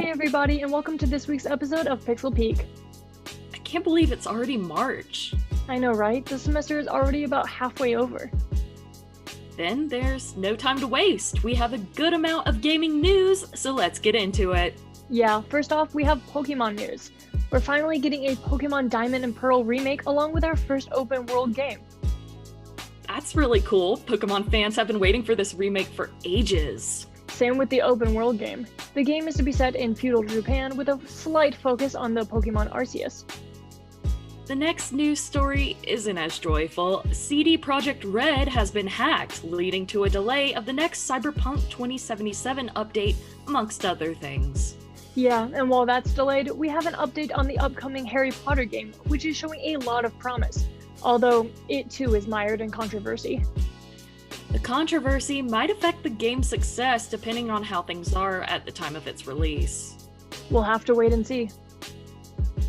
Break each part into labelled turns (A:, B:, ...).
A: Hey everybody, and welcome to this week's episode of Pixel Peak.
B: I can't believe it's already March.
A: I know, right? The semester is already about halfway over.
B: Then there's no time to waste. We have a good amount of gaming news, so let's get into it.
A: Yeah, first off, we have Pokemon news. We're finally getting a Pokemon Diamond and Pearl remake along with our first open world game.
B: That's really cool. Pokemon fans have been waiting for this remake for ages.
A: Same with the open world game. The game is to be set in feudal Japan with a slight focus on the Pokemon Arceus.
B: The next news story isn't as joyful. CD Projekt Red has been hacked, leading to a delay of the next Cyberpunk 2077 update, amongst other things.
A: Yeah, and while that's delayed, we have an update on the upcoming Harry Potter game, which is showing a lot of promise, although it too is mired in controversy.
B: The controversy might affect the game's success depending on how things are at the time of its release.
A: We'll have to wait and see.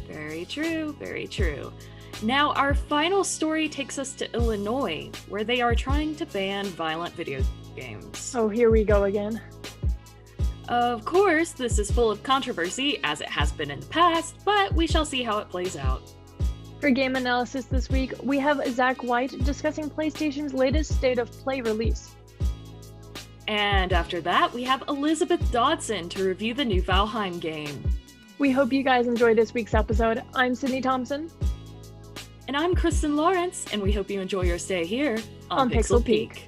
B: Very true, very true. Now, our final story takes us to Illinois, where they are trying to ban violent video games.
A: Oh, here we go again.
B: Of course, this is full of controversy, as it has been in the past, but we shall see how it plays out.
A: For game analysis this week, we have Zach White discussing PlayStation's latest State of Play release.
B: And after that, we have Elizabeth Dodson to review the new Valheim game.
A: We hope you guys enjoy this week's episode. I'm Sydney Thompson.
B: And I'm Kristen Lawrence, and we hope you enjoy your stay here on Pixel Peak.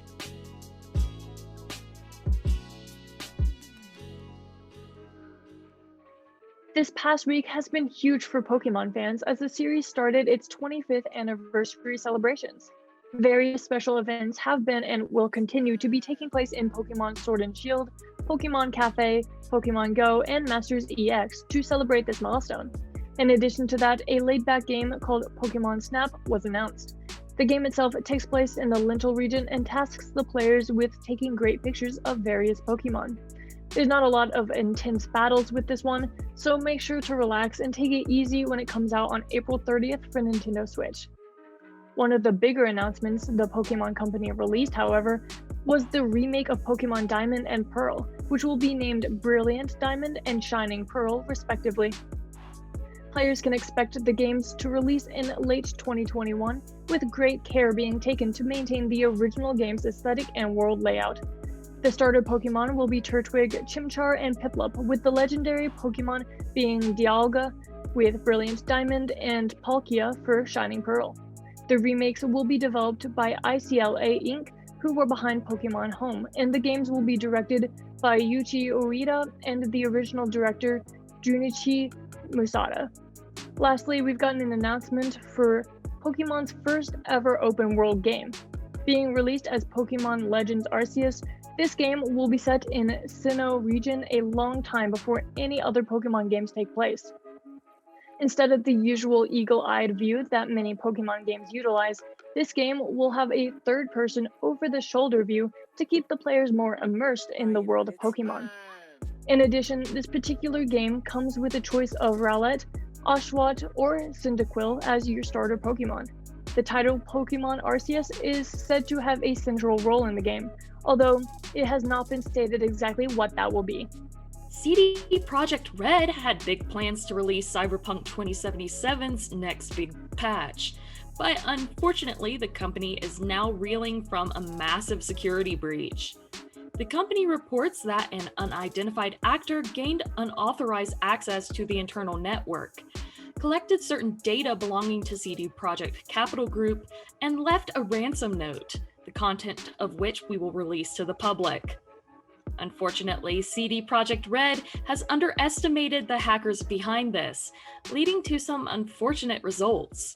A: This past week has been huge for Pokemon fans as the series started its 25th anniversary celebrations. Various special events have been and will continue to be taking place in Pokemon Sword and Shield, Pokemon Cafe, Pokemon Go, and Masters EX to celebrate this milestone. In addition to that, a laid-back game called Pokemon Snap was announced. The game itself takes place in the Lintel region and tasks the players with taking great pictures of various Pokemon. There's not a lot of intense battles with this one, so make sure to relax and take it easy when it comes out on April 30th for Nintendo Switch. One of the bigger announcements the Pokemon Company released, however, was the remake of Pokemon Diamond and Pearl, which will be named Brilliant Diamond and Shining Pearl, respectively. Players can expect the games to release in late 2021, with great care being taken to maintain the original game's aesthetic and world layout. The starter Pokemon will be Turtwig, Chimchar, and Piplup, with the legendary Pokemon being Dialga with Brilliant Diamond and Palkia for Shining Pearl. The remakes will be developed by ICLA Inc., who were behind Pokemon Home, and the games will be directed by Yuichi Ueda and the original director Junichi Musada. Lastly, we've gotten an announcement for Pokemon's first ever open world game. Being released as Pokemon Legends Arceus, this game will be set in Sinnoh region a long time before any other Pokemon games take place. Instead of the usual eagle-eyed view that many Pokemon games utilize, this game will have a third-person over-the-shoulder view to keep the players more immersed in the world of Pokemon. In addition, this particular game comes with a choice of Rowlet, Oshawott, or Cyndaquil as your starter Pokemon. The title Pokemon Arceus is said to have a central role in the game, although it has not been stated exactly what that will be.
B: CD Projekt Red had big plans to release Cyberpunk 2077's next big patch, but unfortunately the company is now reeling from a massive security breach. The company reports that an unidentified actor gained unauthorized access to the internal network, collected certain data belonging to CD Projekt Capital Group, and left a ransom note, the content of which we will release to the public. Unfortunately, CD Projekt Red has underestimated the hackers behind this, leading to some unfortunate results.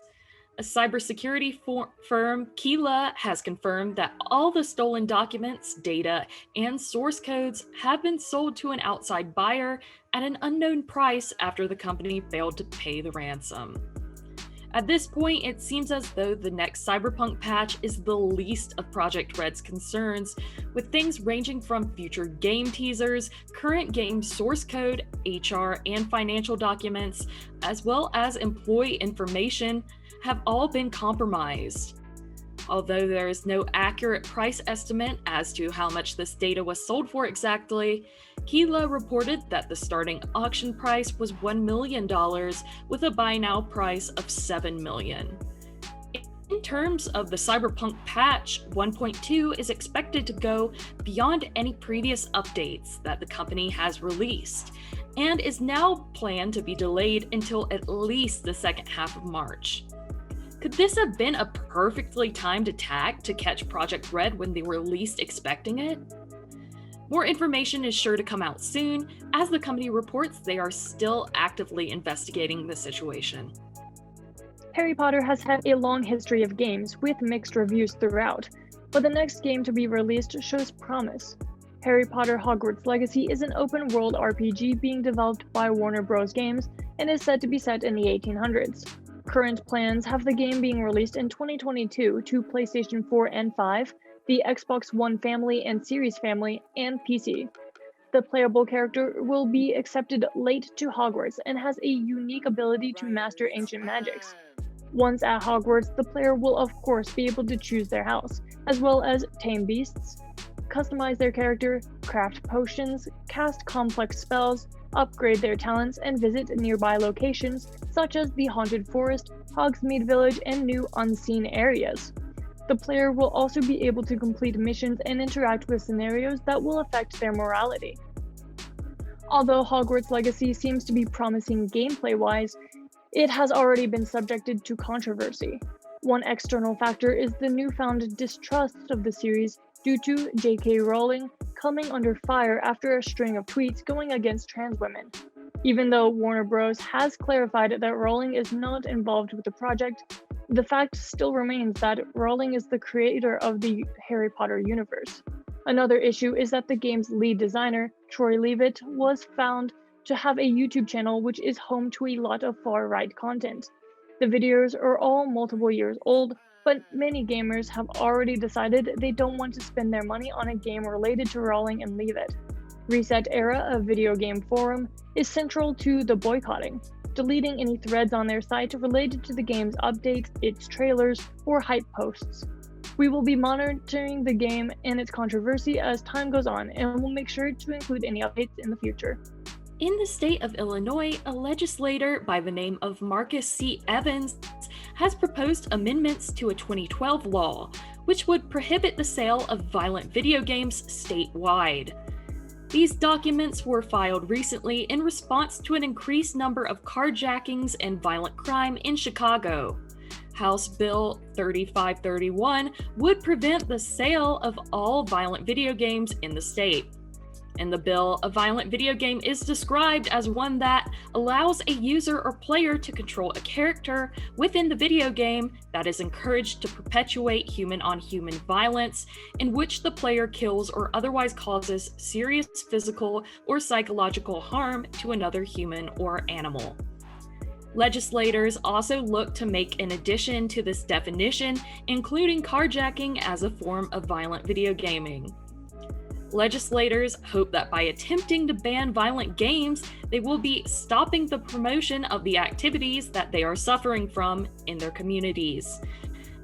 B: A cybersecurity firm, Kila, has confirmed that all the stolen documents, data, and source codes have been sold to an outside buyer at an unknown price after the company failed to pay the ransom. At this point, it seems as though the next Cyberpunk patch is the least of Projekt Red's concerns, with things ranging from future game teasers, current game source code, HR and financial documents, as well as employee information, have all been compromised. Although there is no accurate price estimate as to how much this data was sold for exactly, Keela reported that the starting auction price was $1 million with a buy now price of $7 million. In terms of the Cyberpunk patch, 1.2 is expected to go beyond any previous updates that the company has released, and is now planned to be delayed until at least the second half of March. Could this have been a perfectly timed attack to catch Project Red when they were least expecting it? More information is sure to come out soon, as the company reports they are still actively investigating the situation.
A: Harry Potter has had a long history of games with mixed reviews throughout, but the next game to be released shows promise. Harry Potter Hogwarts Legacy is an open-world RPG being developed by Warner Bros. Games and is said to be set in the 1800s. Current plans have the game being released in 2022 to PlayStation 4 and 5, the Xbox One family and Series family, and PC. The playable character will be accepted late to Hogwarts and has a unique ability to master ancient magics. Once at Hogwarts, the player will of course be able to choose their house, as well as tame beasts, customize their character, craft potions, cast complex spells, upgrade their talents, and visit nearby locations such as the Haunted Forest, Hogsmeade Village, and new unseen areas. The player will also be able to complete missions and interact with scenarios that will affect their morality. Although Hogwarts Legacy seems to be promising gameplay-wise, it has already been subjected to controversy. One external factor is the newfound distrust of the series due to J.K. Rowling coming under fire after a string of tweets going against trans women. Even though Warner Bros. Has clarified that Rowling is not involved with the project, the fact still remains that Rowling is the creator of the Harry Potter universe. Another issue is that the game's lead designer, Troy Leavitt, was found to have a YouTube channel which is home to a lot of far-right content. The videos are all multiple years old, but many gamers have already decided they don't want to spend their money on a game related to Rowling and Leavitt. Reset Era, a video game forum, is central to the boycotting, deleting any threads on their site related to the game's updates, its trailers, or hype posts. We will be monitoring the game and its controversy as time goes on, and will make sure to include any updates in the future.
B: In the state of Illinois, a legislator by the name of Marcus C. Evans has proposed amendments to a 2012 law, which would prohibit the sale of violent video games statewide. These documents were filed recently in response to an increased number of carjackings and violent crime in Chicago. House Bill 3531 would prevent the sale of all violent video games in the state. In the bill, a violent video game is described as one that allows a user or player to control a character within the video game that is encouraged to perpetuate human-on-human violence, in which the player kills or otherwise causes serious physical or psychological harm to another human or animal. Legislators also look to make an addition to this definition, including carjacking as a form of violent video gaming. Legislators hope that by attempting to ban violent games, they will be stopping the promotion of the activities that they are suffering from in their communities.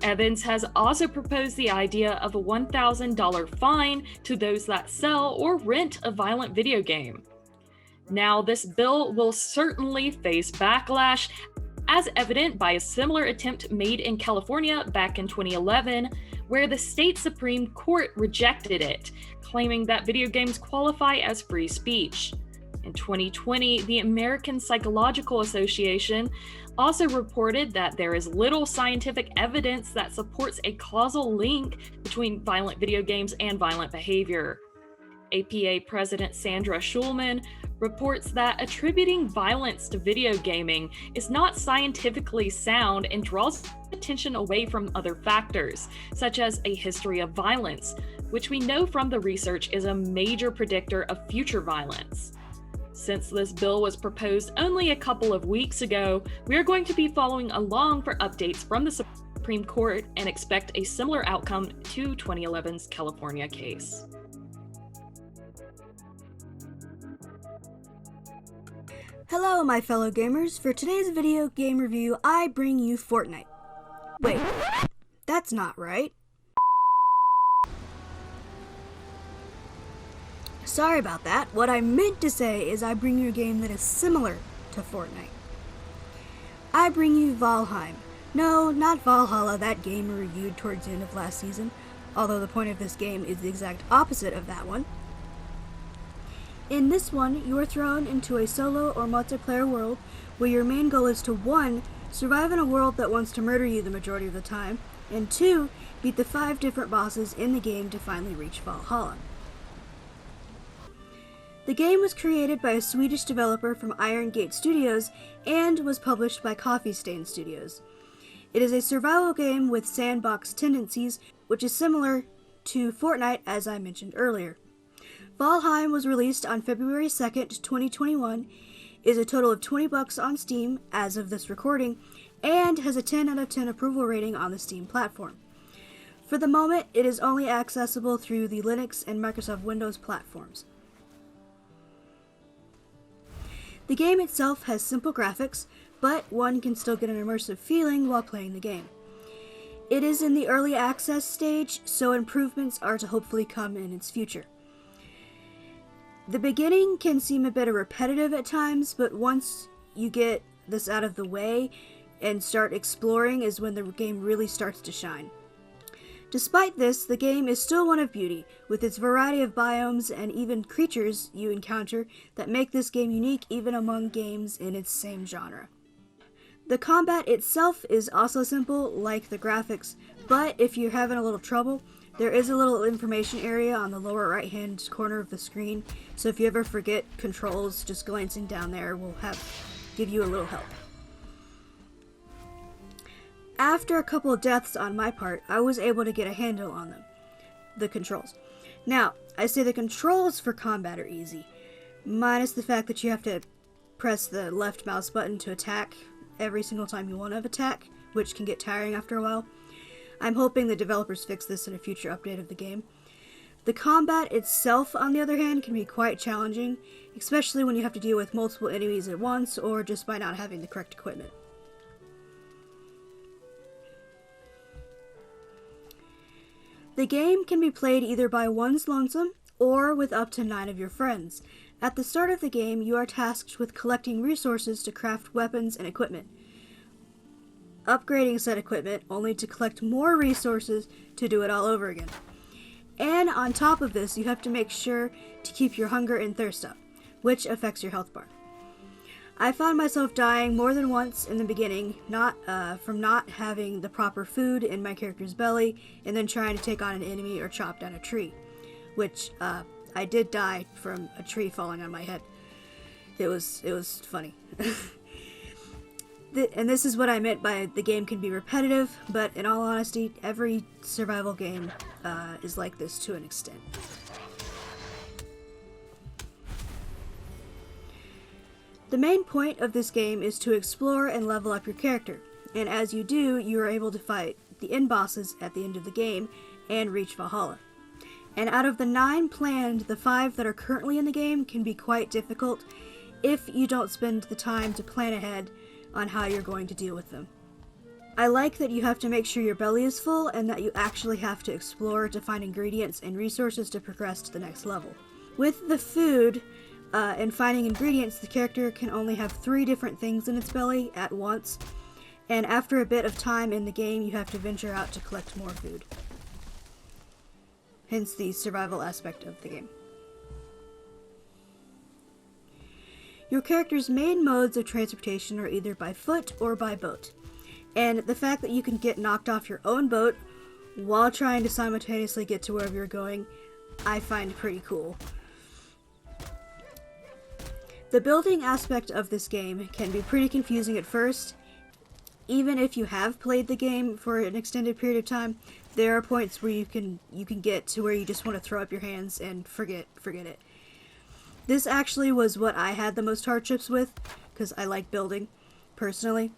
B: Evans has also proposed the idea of a $1,000 fine to those that sell or rent a violent video game. Now, this bill will certainly face backlash, as evident by a similar attempt made in California back in 2011, where the state Supreme Court rejected it, claiming that video games qualify as free speech. In 2020, the American Psychological Association also reported that there is little scientific evidence that supports a causal link between violent video games and violent behavior. APA President Sandra Schulman reports that attributing violence to video gaming is not scientifically sound and draws attention away from other factors, such as a history of violence, which we know from the research is a major predictor of future violence. Since this bill was proposed only a couple of weeks ago, we are going to be following along for updates from the Supreme Court and expect a similar outcome to 2011's California case.
C: Hello, my fellow gamers. For today's video game review, I bring you Fortnite. Wait, that's not right. Sorry about that. What I meant to say is I bring you a game that is similar to Fortnite. I bring you Valheim. No, not Valhalla, that game we reviewed towards the end of last season, although the point of this game is the exact opposite of that one. In this one, you are thrown into a solo or multiplayer world where your main goal is to 1. Survive in a world that wants to murder you the majority of the time, and 2. Beat the 5 different bosses in the game to finally reach Valhalla. The game was created by a Swedish developer from Iron Gate Studios and was published by Coffee Stain Studios. It is a survival game with sandbox tendencies, which is similar to Fortnite as I mentioned earlier. Valheim was released on February 2nd, 2021, is a total of $20 on Steam as of this recording, and has a 10 out of 10 approval rating on the Steam platform. For the moment, it is only accessible through the Linux and Microsoft Windows platforms. The game itself has simple graphics, but one can still get an immersive feeling while playing the game. It is in the early access stage, so improvements are to hopefully come in its future. The beginning can seem a bit repetitive at times, but once you get this out of the way and start exploring is when the game really starts to shine. Despite this, the game is still one of beauty, with its variety of biomes and even creatures you encounter that make this game unique even among games in its same genre. The combat itself is also simple, like the graphics, but if you're having a little trouble, there is a little information area on the lower right hand corner of the screen, so if you ever forget controls, just glancing down there will give you a little help. After a couple of deaths on my part, I was able to get a handle on them, the controls. Now, I say the controls for combat are easy, minus the fact that you have to press the left mouse button to attack every single time you want to attack, which can get tiring after a while. I'm hoping the developers fix this in a future update of the game. The combat itself, on the other hand, can be quite challenging, especially when you have to deal with multiple enemies at once or just by not having the correct equipment. The game can be played either by one's lonesome or with up to 9 of your friends. At the start of the game, you are tasked with collecting resources to craft weapons and equipment, upgrading said equipment only to collect more resources to do it all over again. And on top of this, you have to make sure to keep your hunger and thirst up, which affects your health bar. I found myself dying more than once in the beginning, from not having the proper food in my character's belly, and then trying to take on an enemy or chop down a tree, which I did die from a tree falling on my head. It was funny. And this is what I meant by the game can be repetitive, but in all honesty, every survival game is like this to an extent. The main point of this game is to explore and level up your character, and as you do, you are able to fight the end bosses at the end of the game and reach Valhalla. And out of the 9 planned, the 5 that are currently in the game can be quite difficult if you don't spend the time to plan ahead on how you're going to deal with them. I like that you have to make sure your belly is full and that you actually have to explore to find ingredients and resources to progress to the next level. With the food and finding ingredients, the character can only have 3 different things in its belly at once, and after a bit of time in the game, you have to venture out to collect more food. Hence the survival aspect of the game. Your character's main modes of transportation are either by foot or by boat, and the fact that you can get knocked off your own boat while trying to simultaneously get to wherever you're going, I find pretty cool. The building aspect of this game can be pretty confusing at first. Even if you have played the game for an extended period of time, there are points where you can get to where you just want to throw up your hands and forget it. This actually was what I had the most hardships with, because I like building, personally.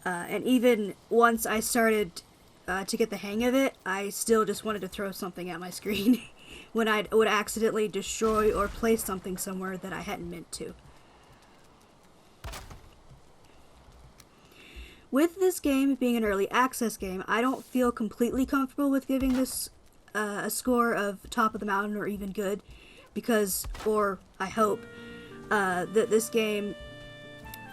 C: And even once I started to get the hang of it, I still just wanted to throw something at my screen when I would accidentally destroy or place something somewhere that I hadn't meant to. With this game being an early access game, I don't feel completely comfortable with giving this a score of top of the mountain or even good, because, or I hope, that this game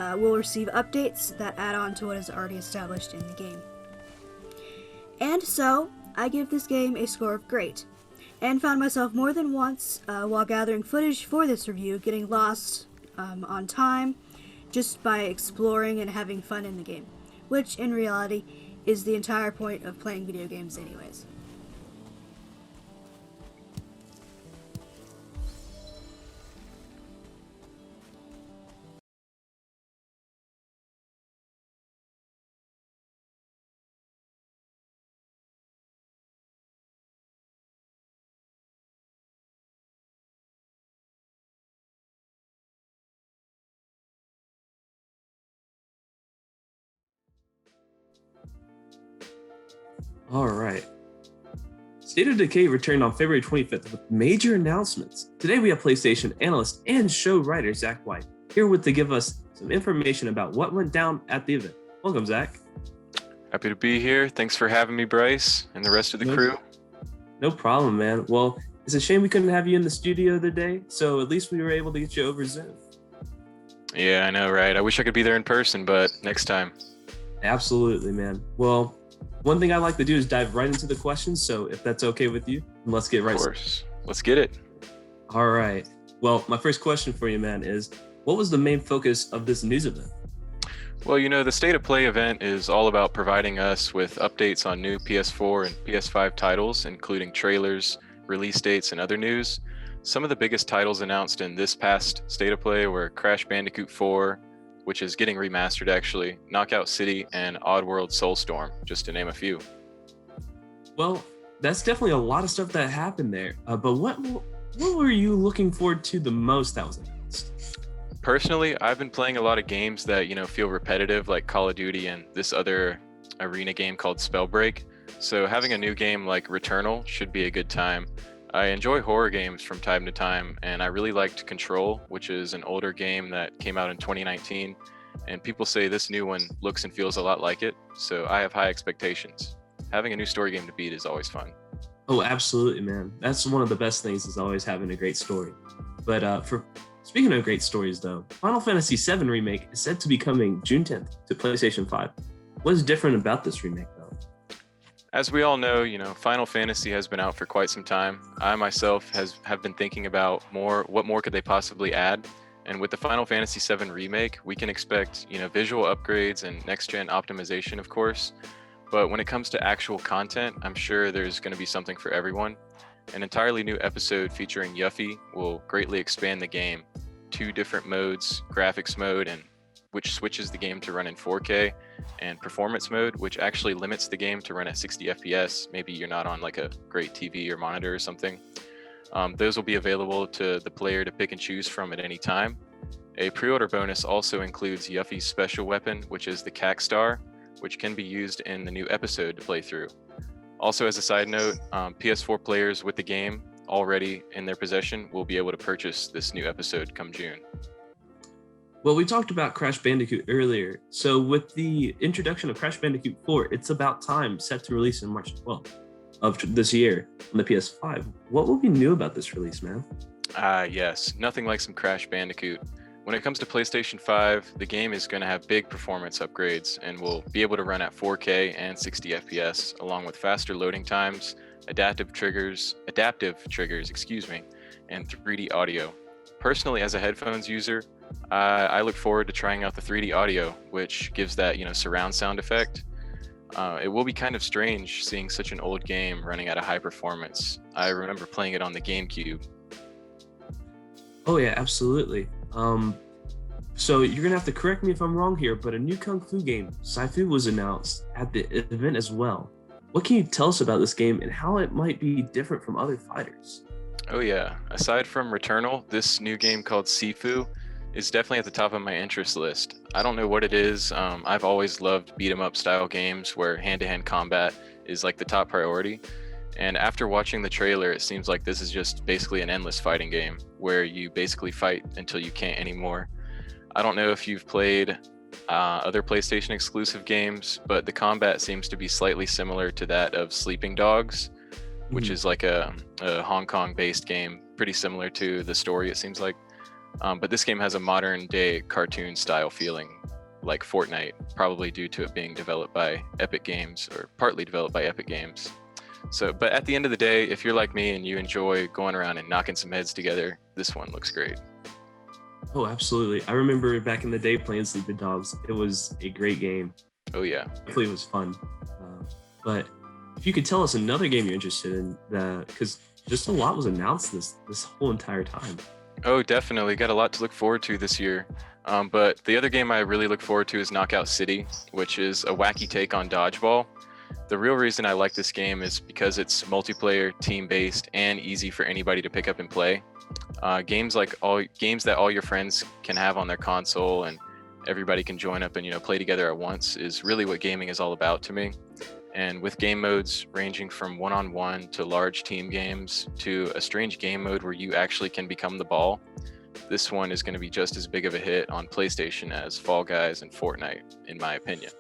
C: will receive updates that add on to what is already established in the game. And so, I give this game a score of great, and found myself more than once while gathering footage for this review getting lost on time just by exploring and having fun in the game, which in reality is the entire point of playing video games anyways.
D: All right. State of Decay returned on February 25th with major announcements. Today we have PlayStation analyst and show writer Zach White here to give us some information about what went down at the event. Welcome, Zach.
E: Happy to be here. Thanks for having me, Bryce, and the rest of the crew.
D: No problem, man. Well, it's a shame we couldn't have you in the studio today, so at least we were able to get you over Zoom.
E: Yeah, I know, right? I wish I could be there in person, but next time.
D: Absolutely, man. Well, one thing I like to do is dive right into the questions, so if that's okay with you, let's get right.
E: Of course. Let's get it.
D: All right. Well, my first question for you, man, is what was the main focus of this news event?
E: Well, the State of Play event is all about providing us with updates on new PS4 and PS5 titles, including trailers, release dates, and other news. Some of the biggest titles announced in this past State of Play were Crash Bandicoot 4, which is getting remastered actually, Knockout City, and Oddworld Soulstorm, just to name a few.
D: Well, that's definitely a lot of stuff that happened there. But what were you looking forward to the most that was announced?
E: Personally, I've been playing a lot of games that, feel repetitive, like Call of Duty and this other arena game called Spellbreak. So having a new game like Returnal should be a good time. I enjoy horror games from time to time, and I really liked Control, which is an older game that came out in 2019, and people say this new one looks and feels a lot like it, so I have high expectations. Having a new story game to beat is always fun.
D: Oh, absolutely, man. That's one of the best things, is always having a great story. But for speaking of great stories, though, Final Fantasy VII Remake is said to be coming June 10th to PlayStation 5. What is different about this remake, though?
E: As we all know, Final Fantasy has been out for quite some time. I myself have been thinking about what more could they possibly add? And with the Final Fantasy VII Remake, we can expect, visual upgrades and next-gen optimization, of course. But when it comes to actual content, I'm sure there's going to be something for everyone. An entirely new episode featuring Yuffie will greatly expand the game. 2 different modes, graphics mode, and which switches the game to run in 4K, and performance mode, which actually limits the game to run at 60 FPS. Maybe you're not on like a great TV or monitor or something. Those will be available to the player to pick and choose from at any time. A pre-order bonus also includes Yuffie's special weapon, which is the Cack Star, which can be used in the new episode to play through. Also, as a side note, PS4 players with the game already in their possession will be able to purchase this new episode come June.
D: Well, we talked about Crash Bandicoot earlier. So with the introduction of Crash Bandicoot 4, It's About Time, set to release on March 12th of this year on the PS5. What will be new about this release, man?
E: Yes, nothing like some Crash Bandicoot. When it comes to PlayStation 5, the game is going to have big performance upgrades and will be able to run at 4K and 60 FPS, along with faster loading times, adaptive triggers, and 3D audio. Personally, as a headphones user, I look forward to trying out the 3D audio, which gives that, surround sound effect. It will be kind of strange seeing such an old game running at a high performance. I remember playing it on the GameCube.
D: Oh yeah, absolutely. So you're gonna have to correct me if I'm wrong here, but a new Kung Fu game, Saifu, was announced at the event as well. What can you tell us about this game and how it might be different from other fighters?
E: Oh yeah, aside from Returnal, this new game called Sifu is definitely at the top of my interest list. I don't know what it is. I've always loved beat 'em up style games where hand-to-hand combat is like the top priority. And after watching the trailer, it seems like this is just basically an endless fighting game where you basically fight until you can't anymore. I don't know if you've played other PlayStation exclusive games, but the combat seems to be slightly similar to that of Sleeping Dogs, which is like a Hong Kong based game pretty similar to the story, it seems like. But this game has a modern day cartoon style feeling like Fortnite, probably due to it being developed by Epic Games, or partly developed by Epic Games. So, but at the end of the day, if you're like me and you enjoy going around and knocking some heads together, this one looks great.
D: Oh, absolutely. I remember back in the day playing Sleeping Dogs. It was a great game.
E: Oh yeah.
D: Definitely was fun. But if you could tell us another game you're interested in, because just a lot was announced this whole entire time.
E: Oh, definitely. Got a lot to look forward to this year. But the other game I really look forward to is Knockout City, which is a wacky take on dodgeball. The real reason I like this game is because it's multiplayer, team-based, and easy for anybody to pick up and play. Games that all your friends can have on their console and everybody can join up and play together at once is really what gaming is all about to me. And with game modes ranging from one-on-one to large team games to a strange game mode where you actually can become the ball, this one is going to be just as big of a hit on PlayStation as Fall Guys and Fortnite, in my opinion.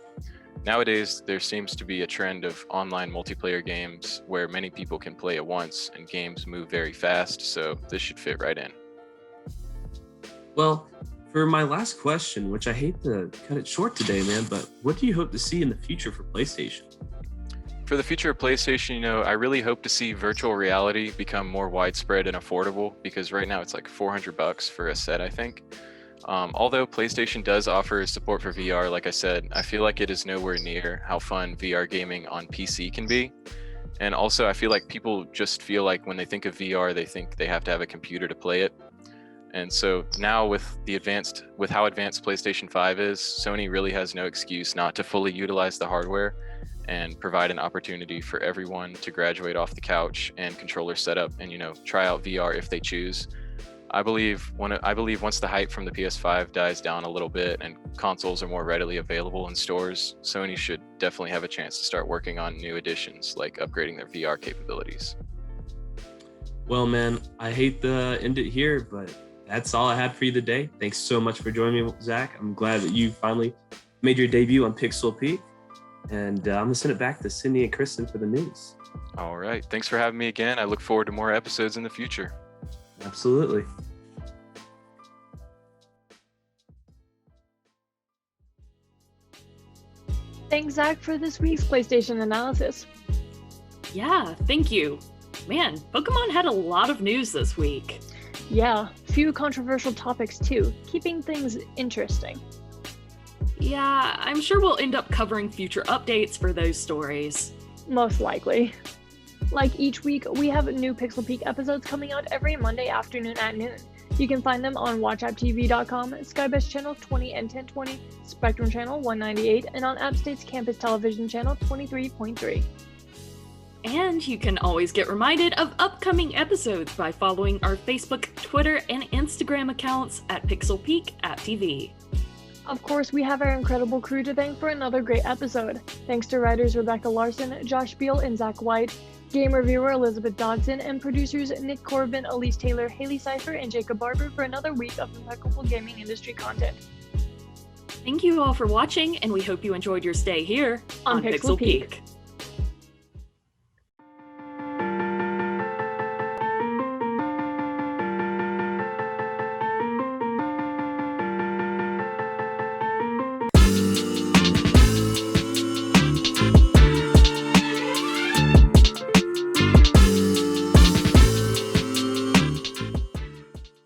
E: Nowadays, there seems to be a trend of online multiplayer games where many people can play at once and games move very fast, so this should fit right in.
D: Well, for my last question, which I hate to cut it short today, man, but what do you hope to see in the future for PlayStation?
E: For the future of PlayStation, I really hope to see virtual reality become more widespread and affordable, because right now it's like $400 for a set, I think. Although PlayStation does offer support for VR, like I said, I feel like it is nowhere near how fun VR gaming on PC can be. And also, I feel like people just feel like when they think of VR, they think they have to have a computer to play it. And so now with how advanced PlayStation 5 is, Sony really has no excuse not to fully utilize the hardware and provide an opportunity for everyone to graduate off the couch and controller setup and try out VR if they choose. I believe once the hype from the PS5 dies down a little bit and consoles are more readily available in stores, Sony should definitely have a chance to start working on new additions like upgrading their VR capabilities.
D: Well, man, I hate to end it here, but that's all I had for you today. Thanks so much for joining me, Zach. I'm glad that you finally made your debut on Pixel Peak. And I'm going to send it back to Cindy and Kristen for the news.
E: All right. Thanks for having me again. I look forward to more episodes in the future.
D: Absolutely.
A: Thanks, Zach, for this week's PlayStation analysis.
B: Yeah, thank you. Man, Pokemon had a lot of news this week.
A: Yeah, few controversial topics too, keeping things interesting.
B: Yeah, I'm sure we'll end up covering future updates for those stories.
A: Most likely. Like each week, we have new Pixel Peak episodes coming out every Monday afternoon at noon. You can find them on WatchAppTV.com, Skybest Channel 20 and 1020, Spectrum Channel 198, and on App State's Campus Television Channel 23.3.
B: And you can always get reminded of upcoming episodes by following our Facebook, Twitter, and Instagram accounts at PixelPeak@TV.
A: Of course, we have our incredible crew to thank for another great episode. Thanks to writers Rebecca Larson, Josh Beal, and Zach White, game reviewer Elizabeth Dodson, and producers Nick Corbin, Elise Taylor, Haley Cipher, and Jacob Barber for another week of impeccable gaming industry content.
B: Thank you all for watching, and we hope you enjoyed your stay here
A: on Pixel Peak.